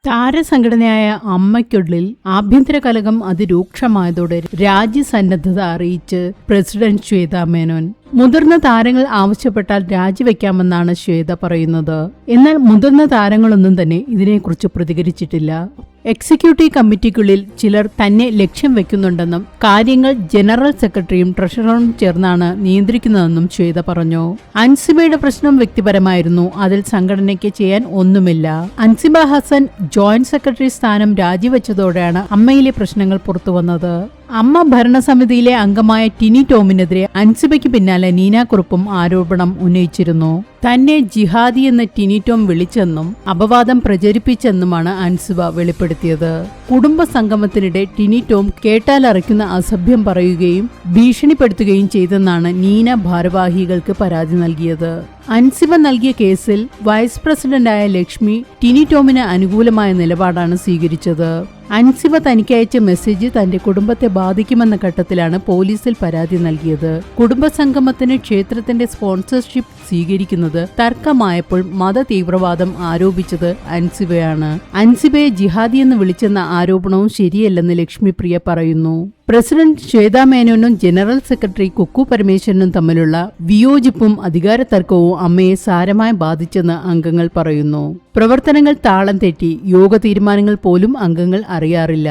താരസംഘടനയായ അമ്മയ്ക്കുള്ളിൽ ആഭ്യന്തര കലഹം അതിരൂക്ഷമായതോടെ രാജ്യസന്നദ്ധത അറിയിച്ച് പ്രസിഡന്റ് ശ്വേത മേനോൻ. മുതിർന്ന താരങ്ങൾ ആവശ്യപ്പെട്ടാൽ രാജിവെക്കാമെന്നാണ് ശ്വേത പറയുന്നത്. എന്നാൽ മുതിർന്ന താരങ്ങളൊന്നും തന്നെ ഇതിനെക്കുറിച്ച് പ്രതികരിച്ചിട്ടില്ല. എക്സിക്യൂട്ടീവ് കമ്മിറ്റിക്കുള്ളിൽ ചിലർ തന്നെ ലക്ഷ്യം വെക്കുന്നുണ്ടെന്നും കാര്യങ്ങൾ ജനറൽ സെക്രട്ടറിയും ട്രഷററും ചേർന്നാണ് നിയന്ത്രിക്കുന്നതെന്നും ശ്വേത പറഞ്ഞു. അൻസിബയുടെ പ്രശ്നം വ്യക്തിപരമായിരുന്നു, അതിൽ സംഘടനയ്ക്ക് ചെയ്യാൻ ഒന്നുമില്ല. അൻസിബ ഹസൻ ജോയിന്റ് സെക്രട്ടറി സ്ഥാനം രാജിവെച്ചതോടെയാണ് അമ്മയിലെ പ്രശ്നങ്ങൾ പുറത്തുവന്നത്. അമ്മ ഭരണസമിതിയിലെ അംഗമായ ടിനി ടോമിനെതിരെ അൻസിബയ്ക്ക് പിന്നാലെ നീന കുറുപ്പും ആരോപണം ഉന്നയിച്ചിരുന്നു. തന്നെ ജിഹാദി എന്ന് ടിനി ടോം വിളിച്ചെന്നും അപവാദം പ്രചരിപ്പിച്ചെന്നുമാണ് അൻസിബ വെളിപ്പെടുത്തിയത്. കുടുംബ സംഗമത്തിനിടെ ടിനി ടോം കേട്ടാലറയ്ക്കുന്ന അസഭ്യം പറയുകയും ഭീഷണിപ്പെടുത്തുകയും ചെയ്തെന്നാണ് നീന ഭാരവാഹികൾക്ക് പരാതി നൽകിയത്. അൻസിബ നൽകിയ കേസിൽ വൈസ് പ്രസിഡന്റായ ലക്ഷ്മി ടിനി ടോമിന് അനുകൂലമായ നിലപാടാണ് സ്വീകരിച്ചത്. അൻസിബ തനിക്കയച്ച മെസ്സേജ് തന്റെ കുടുംബത്തെ ബാധിക്കുമെന്ന ഘട്ടത്തിലാണ് പോലീസിൽ പരാതി നൽകിയത്. കുടുംബസംഗമത്തിന് ക്ഷേത്രത്തിന്റെ സ്പോൺസർഷിപ്പ് സ്വീകരിക്കുന്നത് തർക്കമായപ്പോൾ മത തീവ്രവാദം ആരോപിച്ചത് അൻസിബയാണ്. അൻസിബയെ ജിഹാദി എന്ന് വിളിച്ചെന്ന ആരോപണവും ശരിയല്ലെന്ന് ലക്ഷ്മി പ്രിയ പറയുന്നു. പ്രസിഡന്റ് ശ്വേത മേനോനും ജനറൽ സെക്രട്ടറി കുക്കു പരമേശ്വരനും തമ്മിലുള്ള വിയോജിപ്പും അധികാര തർക്കവും അമ്മയെ സാരമായി ബാധിച്ചെന്ന് അംഗങ്ങൾ പറയുന്നു. പ്രവർത്തനങ്ങൾ താളം തെറ്റി, യോഗ തീരുമാനങ്ങൾ പോലും അംഗങ്ങൾ അറിയാറില്ല.